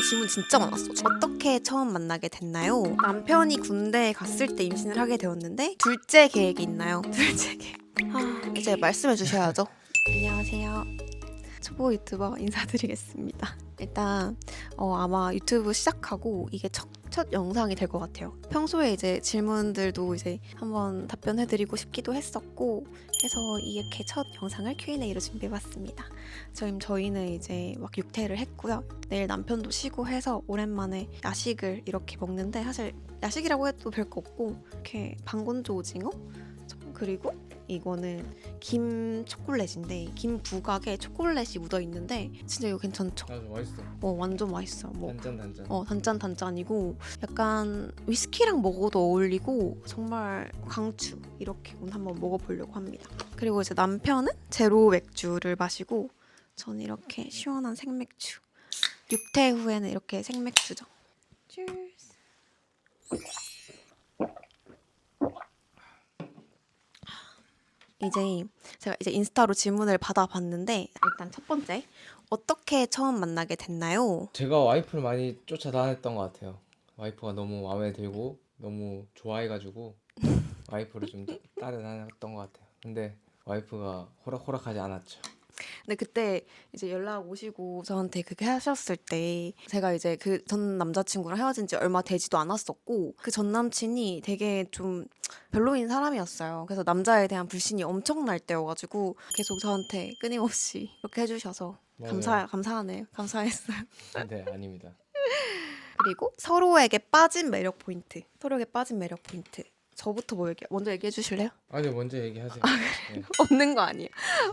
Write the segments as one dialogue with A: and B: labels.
A: 질문 진짜 많았어. 어떻게 처음 만나게 됐나요? 남편이 군대에 갔을 때 임신을 하게 되었는데 둘째 계획이 있나요? 둘째 계획. 이제 말씀해 주셔야죠. 안녕하세요. 초보 유튜버 인사드리겠습니다. 일단 아마 유튜브 시작하고 이게 첫 영상이 될 것 같아요. 평소에 이제 질문들도 이제 한번 답변해드리고 싶기도 했었고 해서 이렇게 첫 영상을 Q&A로 준비해봤습니다. 저희는 이제 막 육퇴를 했고요. 내일 남편도 쉬고 해서 오랜만에 야식을 이렇게 먹는데 사실 야식이라고 해도 별거 없고 이렇게 방건조 오징어? 그리고 이거는 김 초콜릿인데 김 부각에 초콜릿이 묻어 있는데 진짜 이거 괜찮죠?
B: 아주 맛있어.
A: 완전 맛있어.
B: 단짠.
A: 단짠이고 약간 위스키랑 먹어도 어울리고 정말 강추. 이렇게 오늘 한번 먹어보려고 합니다. 그리고 이제 남편은 제로 맥주를 마시고 전 이렇게 시원한 생맥주. 육퇴 후에는 이렇게 생맥주죠. Cheers. 제가 인스타로 질문을 받아봤는데 일단 첫 번째 어떻게 처음 만나게 됐나요?
B: 제가 와이프를 많이 쫓아다녔던 것 같아요. 와이프가 너무 마음에 들고 너무 좋아해가지고 와이프를 좀 따라다녔던 것 같아요. 근데 와이프가 호락호락하지 않았죠.
A: 근데 그때 이제 연락 오시고 저한테 그렇게 하셨을 때 제가 이제 그 전 남자친구랑 헤어진 지 얼마 되지도 않았었고 그 전 남친이 되게 좀 별로인 사람이었어요. 그래서 남자에 대한 불신이 엄청날 때여가지고 계속 저한테 끊임없이 이렇게 해주셔서 감사하네요. 감사했어요.
B: 네, 아닙니다.
A: 그리고 서로에게 빠진 매력 포인트. 저부터 먼저 얘기해 주실래요?
B: 아니요, 먼저 얘기하세요. 네.
A: 없는 거 아니에요?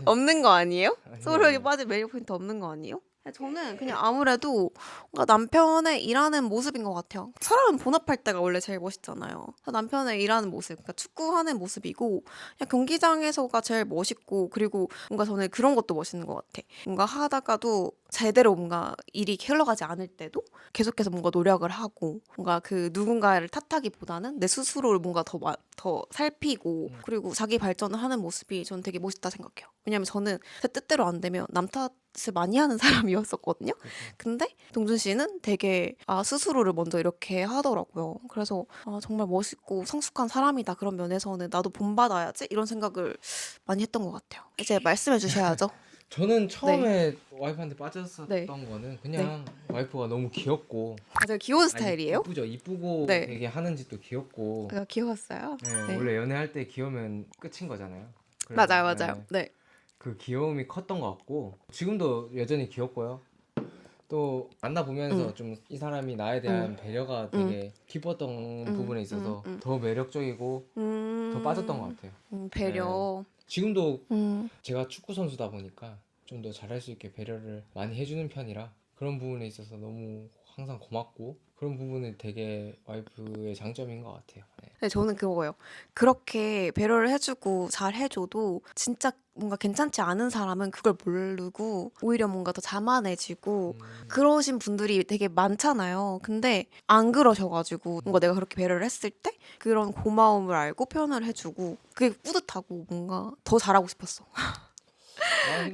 A: 없는 거 아니에요?
B: 아니에요.
A: 서로에게 빠진 매력 포인트 없는 거 아니에요? 저는 그냥 아무래도 뭔가 남편의 일하는 모습인 것 같아요. 사람은 본업할 때가 원래 제일 멋있잖아요. 남편의 일하는 모습, 그러니까 축구하는 모습이고 그냥 경기장에서가 제일 멋있고 그리고 뭔가 저는 그런 것도 멋있는 것 같아. 뭔가 하다가도 제대로 뭔가 일이 흘러가지 않을 때도 계속해서 뭔가 노력을 하고 뭔가 그 누군가를 탓하기보다는 내 스스로를 뭔가 더 살피고 그리고 자기 발전을 하는 모습이 저는 되게 멋있다 생각해요. 왜냐면 저는 제 뜻대로 안 되면 남 탓을 많이 하는 사람이었었거든요. 근데 동준 씨는 되게 스스로를 먼저 이렇게 하더라고요. 그래서 정말 멋있고 성숙한 사람이다. 그런 면에서는 나도 본받아야지 이런 생각을 많이 했던 것 같아요. 이제 말씀해 주셔야죠.
B: 저는 처음에 와이프한테 빠졌었던
A: 네.
B: 거는 그냥 와이프가 너무 귀엽고
A: 제가 귀여운 스타일이에요?
B: 이쁘죠. 이쁘고
A: 네.
B: 되게 하는 짓도 귀엽고
A: 제가 귀여웠어요.
B: 네,
A: 네.
B: 원래 연애할 때 귀여우면 끝인 거잖아요. 그래서,
A: 맞아요. 네.
B: 그 귀여움이 컸던 것 같고 지금도 여전히 귀엽고요. 또 만나보면서 좀 이 사람이 나에 대한 배려가 되게 깊었던 부분에 있어서 더 매력적이고 더 빠졌던 것 같아요.
A: 배려.
B: 지금도 제가 축구 선수다 보니까 좀 더 잘할 수 있게 배려를 많이 해주는 편이라 그런 부분에 있어서 너무 항상 고맙고 그런 부분이 되게 와이프의 장점인 것 같아요. 네.
A: 네, 저는 그거예요. 그렇게 배려를 해주고 잘 해줘도 진짜 뭔가 괜찮지 않은 사람은 그걸 모르고 오히려 뭔가 더 자만해지고 그러신 분들이 되게 많잖아요. 근데 안 그러셔가지고 뭔가 내가 그렇게 배려를 했을 때 그런 고마움을 알고 표현을 해주고 그게 뿌듯하고 뭔가 더 잘하고 싶었어.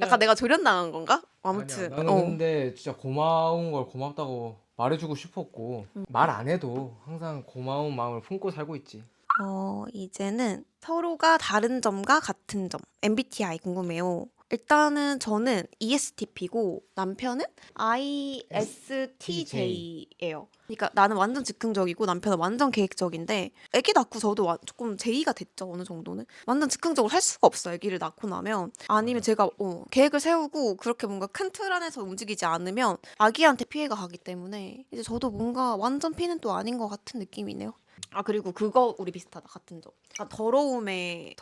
A: 약간 내가 조련당한 건가? 아무튼
B: 아니야, 나는 근데 진짜 고마운 걸 고맙다고 말해주고 싶었고 말 안 해도 항상 고마운 마음을 품고 살고 있지.
A: 이제는 서로가 다른 점과 같은 점 MBTI 궁금해요. 일단은 저는 ESTP고 남편은 ISTJ예요. 그러니까 나는 완전 즉흥적이고 남편은 완전 계획적인데 아기 낳고 저도 조금 J가 됐죠. 어느 정도는. 완전 즉흥적으로 할 수가 없어요. 아기를 낳고 나면. 아니면 제가 계획을 세우고 그렇게 뭔가 큰 틀 안에서 움직이지 않으면 아기한테 피해가 가기 때문에 이제 저도 뭔가 완전 피는 또 아닌 것 같은 느낌이네요. 그리고 그거 우리 비슷하다. 같은 점. 더러움의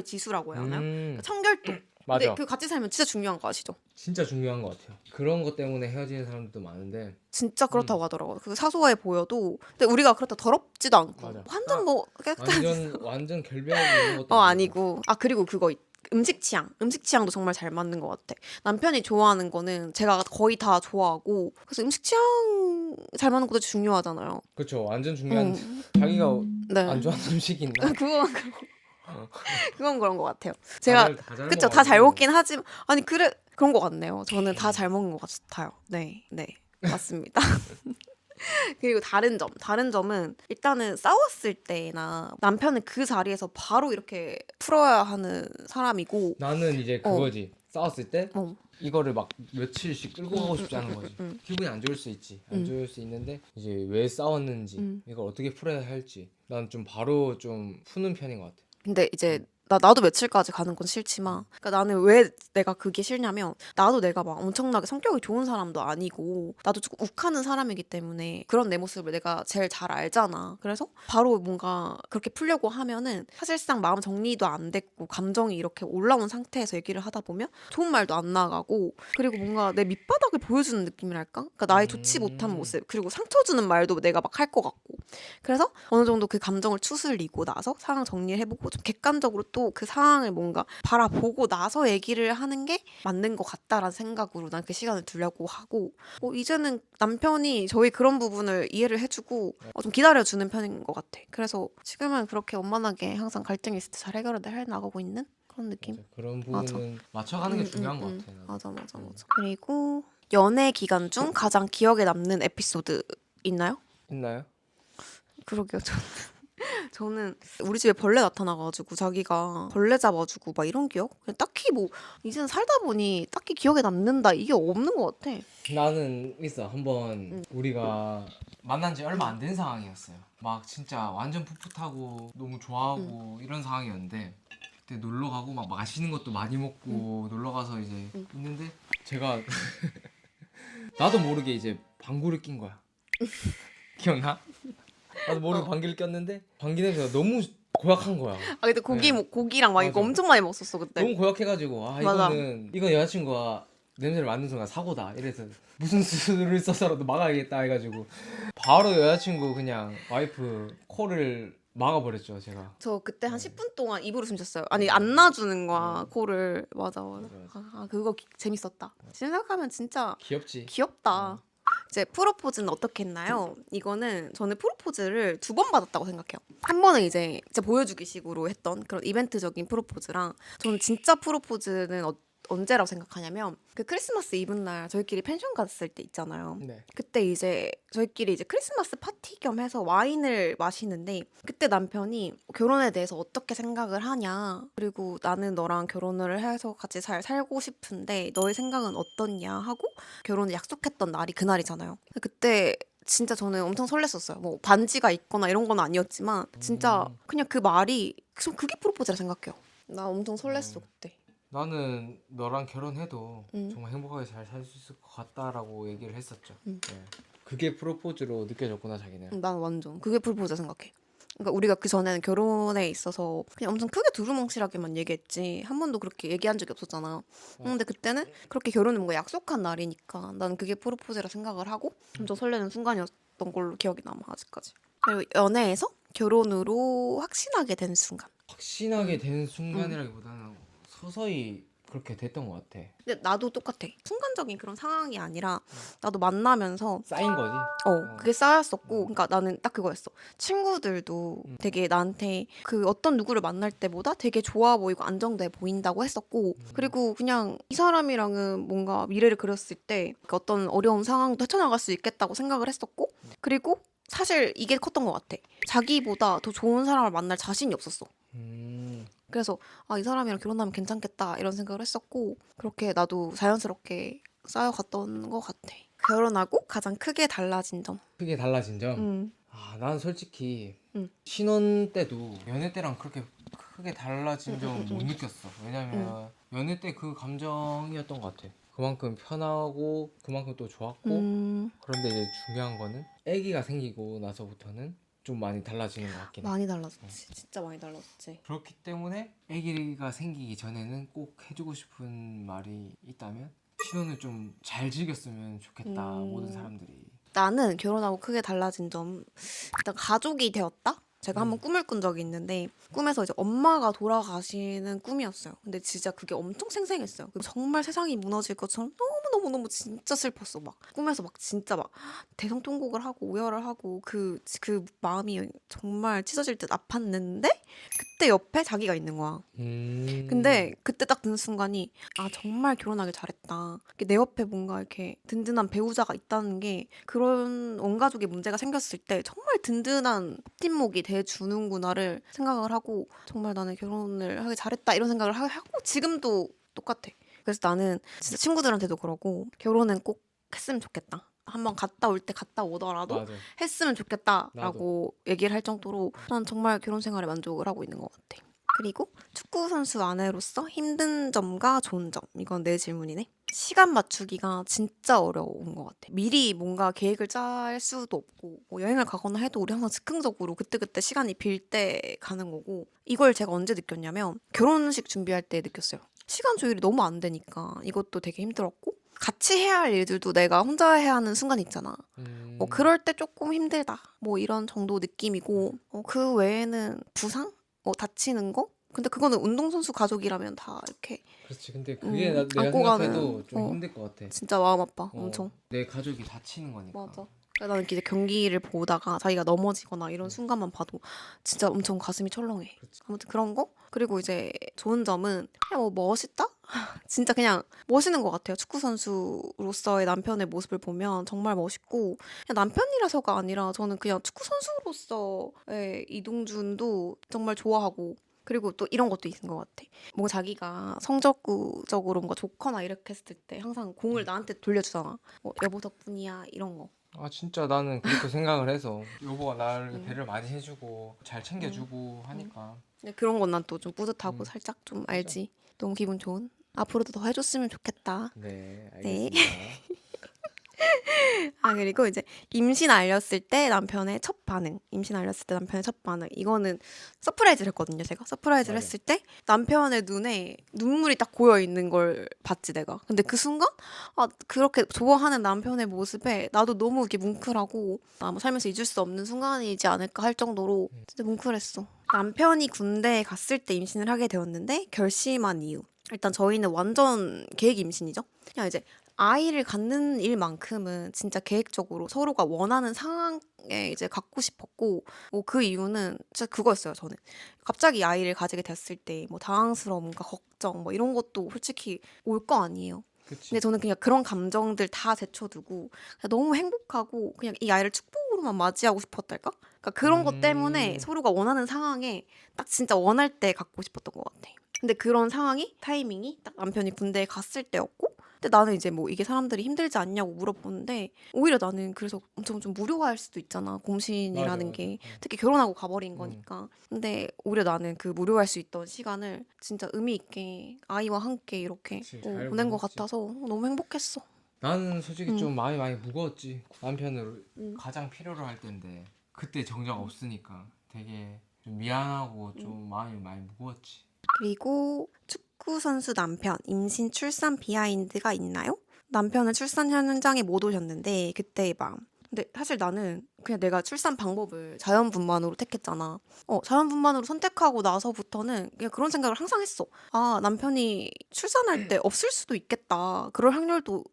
A: 지수라고 해야 하나요? 그러니까 청결도.
B: 맞아.
A: 근데 그 같이 살면 진짜 중요한 거 아시죠?
B: 진짜 중요한 것 같아요. 그런 것 때문에 헤어지는 사람들도 많은데
A: 진짜 그렇다고 하더라고요. 그 사소해 보여도 근데 우리가 그렇다 더럽지도 않고
B: 맞아.
A: 완전 뭐 깨끗한
B: 완전 결벽하고 이런 것도
A: 아니고 그리고 그거 음식 취향도 정말 잘 맞는 것 같아. 남편이 좋아하는 거는 제가 거의 다 좋아하고 그래서 음식 취향 잘 맞는 것도 중요하잖아요.
B: 그렇죠. 완전 중요한 자기가
A: 네.
B: 안 좋아하는 음식이 있나?
A: 그건 그런 것 같아요. 제가
B: 다
A: 그쵸 다 잘 먹긴 하지만 아니 그런 것 같네요. 저는 다 잘 먹는 것 같아요. 네. 맞습니다. 그리고 다른 점은 일단은 싸웠을 때나 남편은 그 자리에서 바로 이렇게 풀어야 하는 사람이고
B: 나는 이제 그거지. 싸웠을 때
A: 어.
B: 이거를 막 며칠씩 끌고 가고 싶지 않은 거지.
A: 응.
B: 기분이 안 좋을 수 있지. 안 좋을 수 있는데 이제 왜 싸웠는지 이걸 어떻게 풀어야 할지 난 좀 바로 좀 푸는 편인 것 같아.
A: 근데 이제 나도 며칠까지 가는 건 싫지만 그러니까 나는 왜 내가 그게 싫냐면 나도 내가 막 엄청나게 성격이 좋은 사람도 아니고 나도 조금 욱하는 사람이기 때문에 그런 내 모습을 내가 제일 잘 알잖아. 그래서 바로 뭔가 그렇게 풀려고 하면은 사실상 마음 정리도 안 됐고 감정이 이렇게 올라온 상태에서 얘기를 하다 보면 좋은 말도 안 나가고 그리고 뭔가 내 밑바닥을 보여주는 느낌이랄까? 그러니까 나의 좋지 못한 모습 그리고 상처 주는 말도 내가 막 할 것 같고 그래서 어느 정도 그 감정을 추스리고 나서 상황 정리를 해보고 좀 객관적으로 또 그 상황을 뭔가 바라보고 나서 얘기를 하는 게 맞는 것 같다라는 생각으로 난 그 시간을 두려고 하고 이제는 남편이 저희 그런 부분을 이해를 해주고 좀 기다려주는 편인 것 같아. 그래서 지금은 그렇게 원만하게 항상 갈등이 있을 때 잘 해결을 해 나가고 있는 그런 느낌.
B: 맞아. 그런
A: 맞아.
B: 부분은 맞춰가는 게 중요한 것 같아. 나도.
A: 맞아. 그리고 연애 기간 중 가장 기억에 남는 에피소드 있나요?
B: 있나요?
A: 그러게요. 저는 우리 집에 벌레 나타나가지고 자기가 벌레 잡아주고 막 이런 기억? 그냥 딱히 뭐 이제는 살다 보니 딱히 기억에 남는다 이게 없는 것 같아.
B: 나는 있어. 한번 우리가 만난 지 얼마 안 된 상황이었어요. 막 진짜 완전 풋풋하고 너무 좋아하고 이런 상황이었는데 그때 놀러 가고 막 맛있는 것도 많이 먹고 놀러 가서 이제 있는데 제가 나도 모르게 이제 방구를 낀 거야. 기억나? 나도 모르게 방귀를 꼈는데 방귀 냄새가 너무 고약한 거야.
A: 근데
B: 네.
A: 고기랑 막 이거
B: 맞아.
A: 엄청 많이 먹었어 그때.
B: 너무 고약해가지고
A: 맞아.
B: 이건 여자친구가 냄새를 맡는 순간 사고다 이래서 무슨 수를 써서라도 막아야겠다 해가지고 바로 여자친구 그냥 와이프 코를 막아버렸죠 제가.
A: 저 그때 한 10분 동안 입으로 숨 쉬었어요. 아니 안 놔주는 거야 코를. 맞아.
B: 맞아.
A: 그거 재밌었다. 지금 생각하면 진짜
B: 귀엽지.
A: 귀엽다. 이제 프로포즈는 어떻게 했나요? 이거는 저는 프로포즈를 2번 받았다고 생각해요. 한 번은 이제 진짜 보여주기 식으로 했던 그런 이벤트적인 프로포즈랑 저는 진짜 프로포즈는 언제라고 생각하냐면 그 크리스마스 이브날 저희끼리 펜션 갔을 때 있잖아요.
B: 네.
A: 그때 이제 저희끼리 이제 크리스마스 파티 겸 해서 와인을 마시는데 그때 남편이 결혼에 대해서 어떻게 생각을 하냐 그리고 나는 너랑 결혼을 해서 같이 잘 살고 싶은데 너의 생각은 어떻냐 하고 결혼을 약속했던 날이 그날이잖아요. 그때 진짜 저는 엄청 설렜었어요. 뭐 반지가 있거나 이런 건 아니었지만 진짜 그냥 그 말이 그게 프로포즈라 생각해요. 나 엄청 설렜어 그때.
B: 나는 너랑 결혼해도
A: 음.
B: 정말 행복하게 잘 살 수 있을 것 같다라고 얘기를 했었죠. 네. 그게 프로포즈로 느껴졌구나 자기는.
A: 난 완전 그게 프로포즈라 생각해. 그러니까 우리가 그 전에는 결혼에 있어서 그냥 엄청 크게 두루뭉실하게만 얘기했지 한 번도 그렇게 얘기한 적이 없었잖아. 근데 그때는 그렇게 결혼을 뭔가 약속한 날이니까 나는 그게 프로포즈라 생각을 하고 엄청 설레는 순간이었던 걸로 기억이 남아 아직까지. 그리고 연애에서 결혼으로 확신하게 된 순간.
B: 확신하게 된 순간이라기보다는 서서히 그렇게 됐던 것 같아.
A: 근데 나도 똑같아. 순간적인 그런 상황이 아니라 나도 만나면서
B: 쌓인 거지.
A: 그게 쌓였었고 그러니까 나는 딱 그거였어. 친구들도 되게 나한테 그 어떤 누구를 만날 때보다 되게 좋아 보이고 안정돼 보인다고 했었고 그리고 그냥 이 사람이랑은 뭔가 미래를 그렸을 때 그 어떤 어려운 상황도 헤쳐나갈 수 있겠다고 생각을 했었고 그리고 사실 이게 컸던 것 같아. 자기보다 더 좋은 사람을 만날 자신이 없었어. 그래서 이 사람이랑 결혼하면 괜찮겠다 이런 생각을 했었고 그렇게 나도 자연스럽게 쌓여갔던 것 같아. 결혼하고 가장 크게 달라진 점.
B: 크게 달라진 점? 나는 솔직히 신혼 때도 연애 때랑 그렇게 크게 달라진 점 못 느꼈어. 왜냐면 연애 때 그 감정이었던 것 같아. 그만큼 편하고 그만큼 또 좋았고 그런데 이제 중요한 거는 아기가 생기고 나서부터는 좀 많이 달라지는 것 같긴 해.
A: 많이 달라졌지. 진짜 많이 달라졌지.
B: 그렇기 때문에 아기가 생기기 전에는 꼭 해주고 싶은 말이 있다면 신혼을 좀 잘 즐겼으면 좋겠다. 모든 사람들이.
A: 나는 결혼하고 크게 달라진 점 일단 가족이 되었다? 제가 한번 꿈을 꾼 적이 있는데 꿈에서 이제 엄마가 돌아가시는 꿈이었어요. 근데 진짜 그게 엄청 생생했어요. 정말 세상이 무너질 것처럼 너무너무너무 진짜 슬펐어. 막 꿈에서 막 진짜 막 대성통곡을 하고 오열을 하고 그 마음이 정말 찢어질 듯 아팠는데 그때 옆에 자기가 있는 거야. 근데 그때 딱 드는 순간이 아 정말 결혼하길 잘했다. 이렇게 내 옆에 뭔가 이렇게 든든한 배우자가 있다는 게 그런 온 가족의 문제가 생겼을 때 정말 든든한 버팀목이 돼주는구나를 생각을 하고 정말 나는 결혼을 하길 잘했다 이런 생각을 하고 지금도 똑같아. 그래서 나는 진짜 친구들한테도 그러고 결혼은 꼭 했으면 좋겠다. 한번 갔다 올 때 갔다 오더라도
B: 맞아.
A: 했으면
B: 나도.
A: 좋겠다라고 얘기를 할 정도로 난 정말 결혼 생활에 만족을 하고 있는 것 같아. 그리고 축구 선수 아내로서 힘든 점과 좋은 점. 이건 내 질문이네. 시간 맞추기가 진짜 어려운 것 같아. 미리 뭔가 계획을 짤 수도 없고 뭐 여행을 가거나 해도 우리 항상 즉흥적으로 그때그때 시간이 빌 때 가는 거고 이걸 제가 언제 느꼈냐면 결혼식 준비할 때 느꼈어요. 시간 조율이 너무 안 되니까 이것도 되게 힘들었고 같이 해야 할 일들도 내가 혼자 해야 하는 순간이 있잖아. 뭐 그럴 때 조금 힘들다. 뭐 이런 정도 느낌이고 그 외에는 부상? 뭐 다치는 거? 근데 그거는 운동선수 가족이라면 다 이렇게
B: 그렇지. 근데 그게 내가
A: 안고
B: 생각해도
A: 가는
B: 좀 힘들 것 같아.
A: 진짜 마음 아파 엄청.
B: 내 가족이 다치는 거니까.
A: 맞아. 그래서 나는 이제 경기를 보다가 자기가 넘어지거나 이런
B: 음.
A: 순간만 봐도 진짜 엄청 가슴이 철렁해.
B: 그렇지.
A: 아무튼 그런 거? 그리고 이제 좋은 점은 그냥 뭐 멋있다? 진짜 그냥 멋있는 것 같아요. 축구 선수로서의 남편의 모습을 보면 정말 멋있고 그냥 남편이라서가 아니라 저는 그냥 축구 선수로서의 이동준도 정말 좋아하고 그리고 또 이런 것도 있는 것 같아. 뭔가 자기가 성적적으로 뭔가 좋거나 이렇게 했을 때 항상 공을 나한테 돌려주잖아. 뭐 여보 덕분이야 이런 거.
B: 아 진짜 나는 그렇게 생각을 해서 여보가 나를 배려를 많이 해주고 잘
A: 음.
B: 챙겨주고 하니까.
A: 근데 그런 건 난 또 좀 뿌듯하고
B: 음.
A: 살짝 좀
B: 맞아.
A: 알지. 너무 기분 좋은. 앞으로도 더 해줬으면 좋겠다.
B: 네,
A: 네.
B: 알겠습니다.
A: 아 그리고 이제 임신 알렸을 때 남편의 첫 반응. 임신 알렸을 때 남편의 첫 반응. 이거는 서프라이즈를 했거든요. 제가 서프라이즈를
B: 맞아.
A: 했을 때 남편의 눈에 눈물이 딱 고여 있는 걸 봤지 내가. 근데 그 순간 아 그렇게 좋아하는 남편의 모습에 나도 너무 이렇게 뭉클하고 아마 살면서 잊을 수 없는 순간이지 않을까 할 정도로 진짜 뭉클했어. 남편이 군대에 갔을 때 임신을 하게 되었는데 결심한 이유. 일단 저희는 완전 계획 임신이죠. 그냥 이제 아이를 갖는 일만큼은 진짜 계획적으로 서로가 원하는 상황에 이제 갖고 싶었고, 뭐 그 이유는 진짜 그거였어요, 저는. 갑자기 아이를 가지게 됐을 때 뭐 당황스러움과 걱정 뭐 이런 것도 솔직히 올 거 아니에요.
B: 그치.
A: 근데 저는 그냥 그런 감정들 다 제쳐두고 그냥 너무 행복하고 그냥 이 아이를 축복으로만 맞이하고 싶었달까? 그러니까 그런 것 때문에 서로가 원하는 상황에 딱 진짜 원할 때 갖고 싶었던 것 같아. 근데 그런 상황이 타이밍이 딱 남편이 군대에 갔을 때였고 근데 나는 이제 뭐 이게 사람들이 힘들지 않냐고 물어보는데 오히려 나는 그래서 엄청 좀 무료할 수도 있잖아. 공신이라는
B: 맞아.
A: 게 특히 결혼하고 가버린
B: 음.
A: 거니까. 근데 오히려 나는 그 무료할 수 있던 시간을 진짜 의미 있게 아이와 함께 이렇게
B: 그치, 잘
A: 보낸 것
B: 보냈지.
A: 같아서 너무 행복했어.
B: 나는 솔직히
A: 응.
B: 좀 마음이 많이 무거웠지. 남편을
A: 응.
B: 가장 필요로 할 때인데 그때 정작 없으니까 되게 좀 미안하고 좀 마음이 많이 무거웠지.
A: 그리고 축구 선수 남편 임신 출산 비하인드가 있나요? 남편은 출산 현장에 못 오셨는데 그때의 마음. 근데 사실 나는 그냥 내가 출산 방법을 자연분만으로 택했잖아. 자연분만으로 선택하고 나서부터는 그냥 그런 생각을 항상 했어. 아, 남편이 출산할 때 없을 수도 있겠다. 그럴 확률도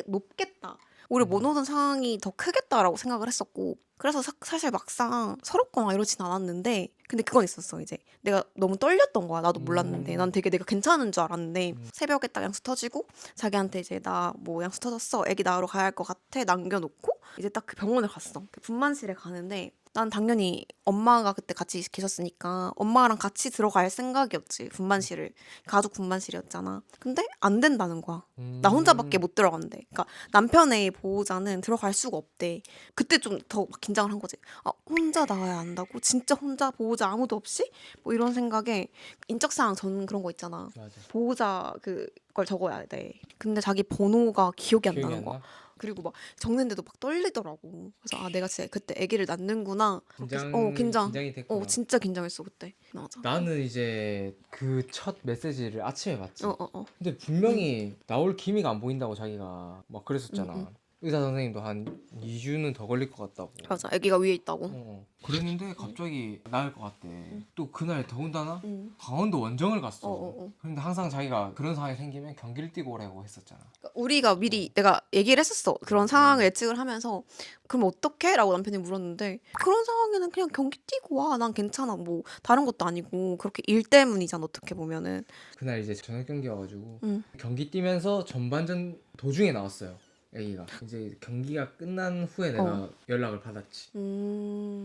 A: 높겠다. 오히려 못 오는 상황이 더 크겠다라고 생각을 했었고. 그래서 사실 막상 서럽거나 이러진 않았는데 근데 그건 있었어 이제 내가 너무 떨렸던 거야. 나도 몰랐는데 난 되게 내가 괜찮은 줄 알았는데 새벽에 딱 양수 터지고 자기한테 이제 나 뭐 양수 터졌어 애기 낳으러 가야 할 것 같아 남겨놓고 이제 딱 그 병원을 갔어. 그 분만실에 가는데 난 당연히 엄마가 그때 같이 계셨으니까 엄마랑 같이 들어갈 생각이었지. 분만실을 가족 분만실이었잖아. 근데 안 된다는 거야. 나 혼자밖에 못 들어간대. 그러니까 남편의 보호자는 들어갈 수가 없대. 그때 좀 더 긴장을 한 거지. 아, 혼자 나와야 한다고? 진짜 혼자 보호자 아무도 없이? 뭐 이런 생각에 인적사항 전 그런 거 있잖아.
B: 맞아.
A: 보호자 그걸 적어야 돼. 근데 자기 번호가 기억이 안
B: 기억이
A: 나는
B: 안
A: 거야.
B: 나?
A: 그리고 막 적는데도 막 떨리더라고. 그래서 아 내가 진짜 그때 아기를 낳는구나. 그렇게 긴장.
B: 긴장이 됐구나.
A: 진짜 긴장했어 그때. 맞아.
B: 나는 이제 그 첫 메시지를 아침에 봤지.
A: 어.
B: 근데 분명히 나올 기미가 안 보인다고 자기가 막 그랬었잖아. 의사 선생님도 한 2주는 더 걸릴 것 같다고.
A: 맞아. 아기가 위에 있다고.
B: 그랬는데 갑자기 나을 것 같대. 또 그날 더군다나
A: 응.
B: 강원도 원정을 갔어.
A: 어.
B: 근데 항상 자기가 그런 상황이 생기면 경기를 뛰고 오라고 했었잖아.
A: 그러니까 우리가 미리 내가 얘기를 했었어. 그런 상황을 예측을 하면서 그럼 어떡해? 라고 남편이 물었는데 그런 상황에는 그냥 경기 뛰고 와. 난 괜찮아. 뭐 다른 것도 아니고 그렇게 일 때문이잖아. 어떻게 보면은.
B: 그날 이제 저녁 경기여가지고
A: 응.
B: 경기 뛰면서 전반전 도중에 나왔어요. 애기가 이제 경기가 끝난 후에 내가 연락을 받았지.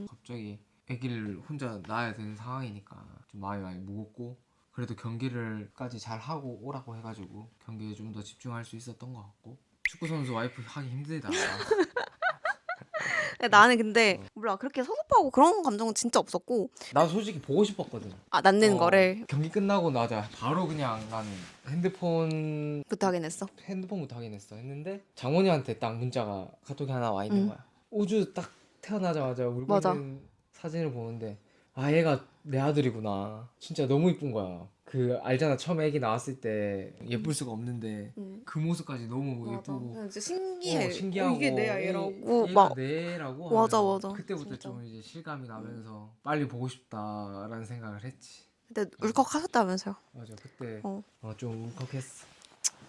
B: 갑자기 애기를 혼자 낳아야 되는 상황이니까 좀 마음이 많이 무겁고, 그래도 경기를까지 잘 하고 오라고 해가지고 경기에 좀 더 집중할 수 있었던 것 같고. 축구 선수 와이프 하기 힘들다.
A: 나는 근데 몰라. 그렇게 섭섭하고 그런 감정은 진짜 없었고.
B: 나 솔직히 보고 싶었거든.
A: 낳는 거를
B: 경기 끝나고 나자 바로 그냥 나는 핸드폰부터
A: 하긴 했어.
B: 확인했어. 했는데 장모님한테 딱 문자가 카톡이 하나 와 있는 거야. 우주 딱 태어나자마자 울고
A: 맞아.
B: 있는 사진을 보는데 아, 얘가 내 아들이구나. 진짜 너무 이쁜 거야. 그 알잖아, 처음에 애기 나왔을 때 예쁠 수가 없는데 그 모습까지 너무 예쁘고
A: 그냥 진짜 신기해.
B: 신기하고
A: 이게 내 아이라고
B: 얘가
A: 막
B: 내라고
A: 맞아
B: 하면서
A: 맞아.
B: 그때부터
A: 진짜.
B: 좀 이제 실감이 나면서 빨리 보고 싶다라는 생각을 했지.
A: 근데 울컥하셨다면서요?
B: 맞아, 그때
A: 어.
B: 좀 울컥했어.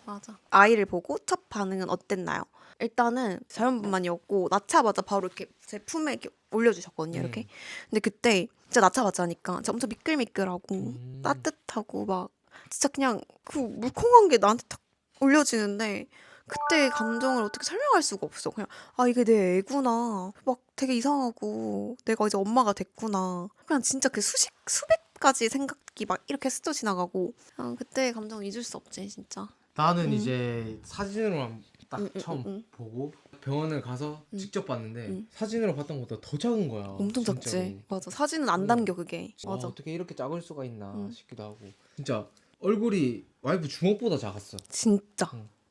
A: 맞아. 아이를 보고 첫 반응은 어땠나요? 일단은 자연분만이었고 낳자마자 바로 이렇게 제 품에 이렇게 올려주셨거든요. 이렇게. 근데 그때 진짜 낳자마자 하니까 진짜 엄청 미끌미끌하고 따뜻하고 막 진짜 그냥 그 물컹한 게 나한테 탁 올려지는데 그때의 감정을 어떻게 설명할 수가 없어. 그냥 아 이게 내 애구나. 막 되게 이상하고 내가 이제 엄마가 됐구나. 그냥 진짜 그 수백 가지 생각이 막 이렇게 스쳐 지나가고 그때의 감정 잊을 수 없지 진짜.
B: 나는 이제 사진으로만 딱 처음 보고 병원을 가서 직접 봤는데 사진으로 봤던 것보다 더 작은 거야.
A: 엄청
B: 진짜로.
A: 작지. 맞아. 사진은 안 담겨 그게.
B: 와,
A: 맞아.
B: 어떻게 이렇게 작을 수가 있나 싶기도 하고. 진짜 얼굴이 와이프 주먹보다 작았어.
A: 진짜.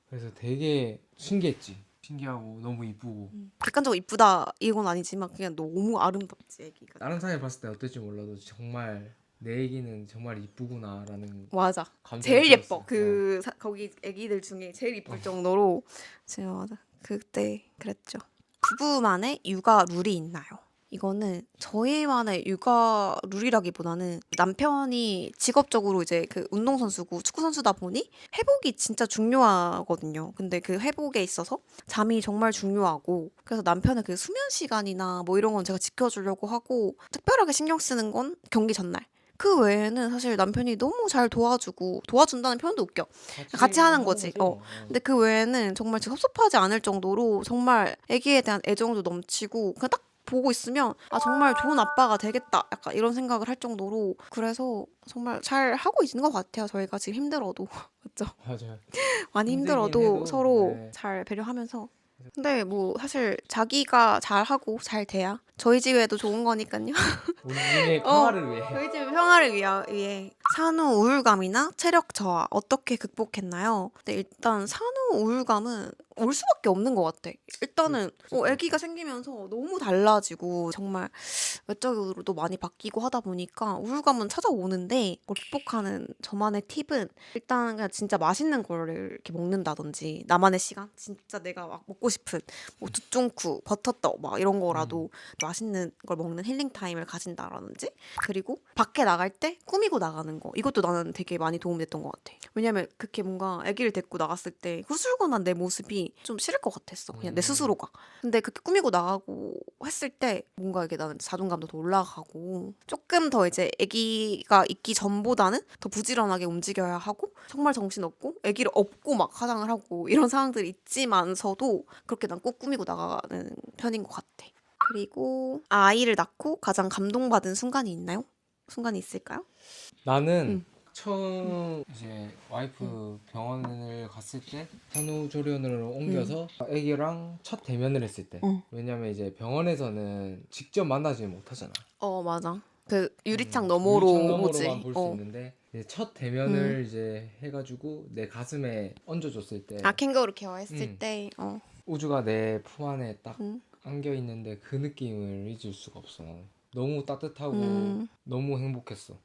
B: 그래서 되게 신기했지. 신기하고 너무 이쁘고.
A: 객관적으로 이쁘다 이건 아니지만 그냥 너무 아름답지 애기가.
B: 다른 사람이 봤을 때 어떨지 몰라도 정말 내 애기는 정말 이쁘구나라는
A: 맞아.
B: 감정이
A: 제일
B: 들었어.
A: 예뻐. 거기 애기들 중에 제일 이쁠 정도로 진짜 맞아. 그때 그랬죠. 부부만의 육아 룰이 있나요? 이거는 저희만의 육아 룰이라기보다는 남편이 직업적으로 이제 그 운동선수고 축구선수다 보니 회복이 진짜 중요하거든요. 근데 그 회복에 있어서 잠이 정말 중요하고 그래서 남편의 그 수면 시간이나 뭐 이런 건 제가 지켜주려고 하고 특별하게 신경 쓰는 건 경기 전날. 그 외에는 사실 남편이 너무 잘 도와준다는 표현도 웃겨. 같이 하는 거지. 근데 그 외에는 정말 진짜 섭섭하지 않을 정도로 정말 아기에 대한 애정도 넘치고 그냥 딱 보고 있으면 아 정말 좋은 아빠가 되겠다 약간 이런 생각을 할 정도로 그래서 정말 잘 하고 있는 것 같아요. 저희가 지금 힘들어도 맞죠?
B: 맞아요.
A: 많이
B: 힘들긴
A: 힘들어도
B: 해도,
A: 서로
B: 네.
A: 잘 배려하면서 근데 뭐 사실 자기가 잘하고 잘 돼야 저희 집에도 좋은 거니까요.
B: 우리 집의 평화를 위해.
A: 저희 집 평화를 위해 산후 우울감이나 체력 저하 어떻게 극복했나요? 근데 일단 산후 우울감은 올 수밖에 없는 것 같아. 일단은 아기가 생기면서 너무 달라지고 정말 외적으로도 많이 바뀌고 하다 보니까 우울감은 찾아오는데 그걸 극복하는 저만의 팁은 일단 그냥 진짜 맛있는 거를 이렇게 먹는다든지 나만의 시간 진짜 내가 막 먹고 싶은 뭐 두쫑쿠 버터떡 막 이런 거라도 맛있는 걸 먹는 힐링 타임을 가진다라든지 그리고 밖에 나갈 때 꾸미고 나가는 거 이것도 나는 되게 많이 도움이 됐던 것 같아. 왜냐면 그렇게 뭔가 아기를 데리고 나갔을 때 후술근한 내 모습이 좀 싫을 것 같았어. 그냥 내 스스로가. 근데 그렇게 꾸미고 나가고 했을 때 뭔가 이게 나는 자존감도 더 올라가고 조금 더 이제 아기가 있기 전보다는 더 부지런하게 움직여야 하고 정말 정신없고 아기를 업고 막 화장을 하고 이런 상황들이 있지만서도 그렇게 난 꼭 꾸미고 나가는 편인 것 같아. 그리고 아이를 낳고 가장 감동받은 순간이 있나요? 순간이 있을까요?
B: 나는 처음 이제 와이프 병원을 갔을 때 산후조리원으로 옮겨서 아기랑 첫 대면을 했을 때. 왜냐면 이제 병원에서는 직접 만나지 못하잖아.
A: 맞아. 그 유리창
B: 유리창
A: 너머로 보지.
B: 너머로만 볼 수 있는데 이제 첫 대면을 이제 해가지고 내 가슴에 얹어줬을 때
A: 캥거루 케어했을 때.
B: 우주가 내 품 안에 딱
A: 음.
B: 안겨 있는데 그 느낌을 잊을 수가 없어. 나는. 너무 따뜻하고 너무 행복했어.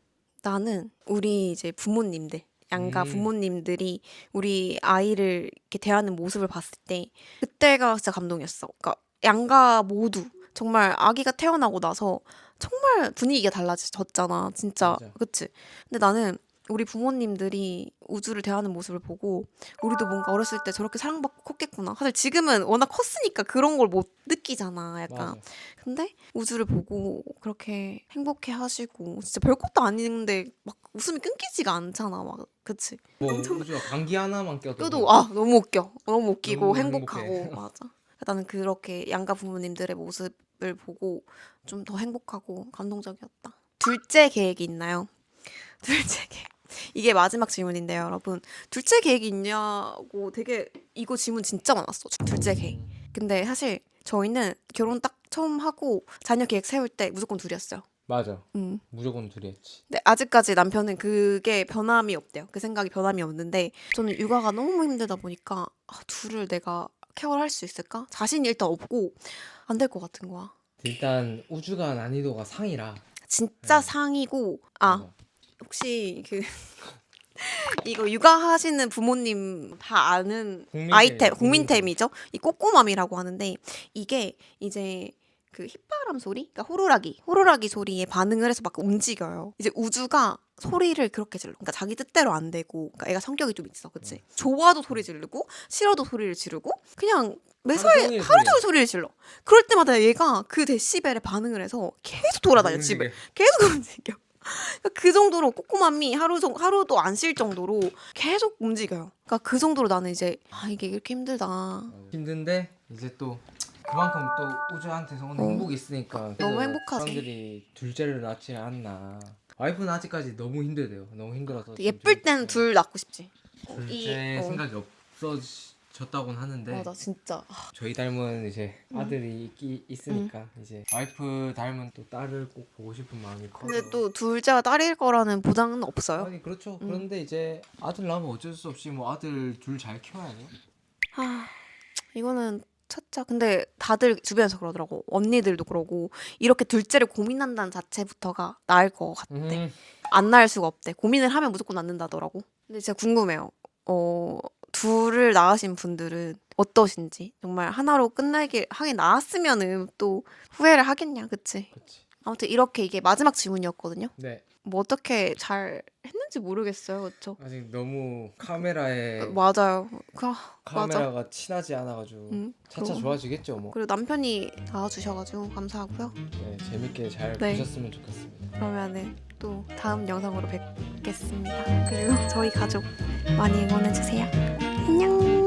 A: 나는 우리 이제 부모님들 양가
B: 음.
A: 부모님들이 우리 아이를 이렇게 대하는 모습을 봤을 때 그때가 진짜 감동이었어. 그러니까 양가 모두 정말 아기가 태어나고 나서 정말 분위기가 달라졌잖아. 진짜.
B: 맞아.
A: 그치? 근데 나는 우리 부모님들이 우주를 대하는 모습을 보고 우리도 뭔가 어렸을 때 저렇게 사랑받고 컸겠구나. 사실 지금은 워낙 컸으니까 그런 걸 못 느끼잖아. 약간.
B: 맞아.
A: 근데 우주를 보고 그렇게 행복해 하시고 진짜 별것도 아닌데 막 웃음이 끊기지가 않잖아. 막 그치?
B: 뭐 우주가 감기 하나만 껴도
A: 그래도 아 너무 웃겨. 너무 웃기고
B: 너무
A: 행복하고
B: 행복해.
A: 맞아. 나는 그렇게 양가 부모님들의 모습을 보고 좀 더 행복하고 감동적이었다. 둘째 계획이 있나요? 둘째 계획. 이게 마지막 질문인데요, 여러분. 둘째 계획이 있냐고 되게 이거 질문 진짜 많았어. 둘째 계획. 근데 사실 저희는 결혼 딱 처음 하고 자녀 계획 세울 때 무조건 둘이었어요.
B: 맞아.
A: 음.
B: 무조건 둘이 했지.
A: 근데 아직까지 남편은 그게 변함이 없대요. 그 생각이 변함이 없는데 저는 육아가 너무 힘들다 보니까 둘을 내가 케어를 할 수 있을까? 자신이 일단 없고 안 될 것 같은 거야.
B: 일단 우주가 난이도가 상이라.
A: 진짜
B: 네.
A: 상이고
B: 맞아.
A: 혹시 그 이거 육아하시는 부모님 다 아는
B: 국민템이에요,
A: 아이템
B: 국민템.
A: 국민템이죠. 이 꼬꼬맘이라고 하는데 이게 이제 그 휘바람 소리, 그러니까 호루라기 소리에 반응을 해서 막 움직여요. 이제 우주가 소리를 그렇게 질러. 그러니까 자기 뜻대로 안 되고, 그러니까 애가 성격이 좀 있어, 그치? 좋아도 소리 지르고, 싫어도 소리를 지르고, 그냥 매사에 하루 종일 소리를 질러. 그럴 때마다 얘가 그 데시벨에 반응을 해서 계속 돌아다녀 집을. 계속 움직여. 그러니까 그 정도로 꼬꼬맘이 하루도 안 쉴 정도로 계속 움직여요. 그러니까 그 정도로 나는 이제 이게 이렇게 힘들다.
B: 힘든데 이제 또 그만큼 또 우주한테서 오는 행복이 있으니까
A: 너무
B: 그래서
A: 행복하지.
B: 사람들이 둘째를 낳지 않나. 와이프는 아직까지 너무 힘들대요. 너무 힘들어서 지금
A: 예쁠 땐 둘 낳고 싶지.
B: 둘째 생각이 없어졌다고는 하는데
A: 맞아 진짜.
B: 저희 닮은 이제 아들이 있으니까 이제 와이프 닮은 또 딸을 꼭 보고 싶은 마음이 커서.
A: 근데 또 둘째가 딸일 거라는 보장은 없어요.
B: 아니 그렇죠. 그런데 이제 아들 낳으면 어쩔 수 없이 뭐 아들 둘 잘 키워야죠.
A: 이거는 찾자. 근데 다들 주변에서 그러더라고. 언니들도 그러고 이렇게 둘째를 고민한다는 자체부터가 나을 것 같대. 안 낳을 수가 없대. 고민을 하면 무조건 낳는다더라고. 근데 진짜 궁금해요. 둘을 낳으신 분들은 어떠신지. 정말 하나로 끝나길 하긴 낳았으면은 또 후회를 하겠냐, 그치?
B: 그렇지.
A: 아무튼 이렇게 이게 마지막 질문이었거든요.
B: 네.
A: 뭐 어떻게 잘 했는지 모르겠어요, 그쵸?
B: 아직 너무 카메라에
A: 맞아요. 맞아.
B: 카메라가 친하지 않아가지고 차차
A: 그럼.
B: 좋아지겠죠 뭐.
A: 그리고 남편이 낳아주셔가지고 감사하고요.
B: 네, 재밌게 잘
A: 네.
B: 보셨으면 좋겠습니다.
A: 그러면은 또 다음 영상으로 뵙겠습니다. 그리고 저희 가족 많이 응원해주세요. 안녕.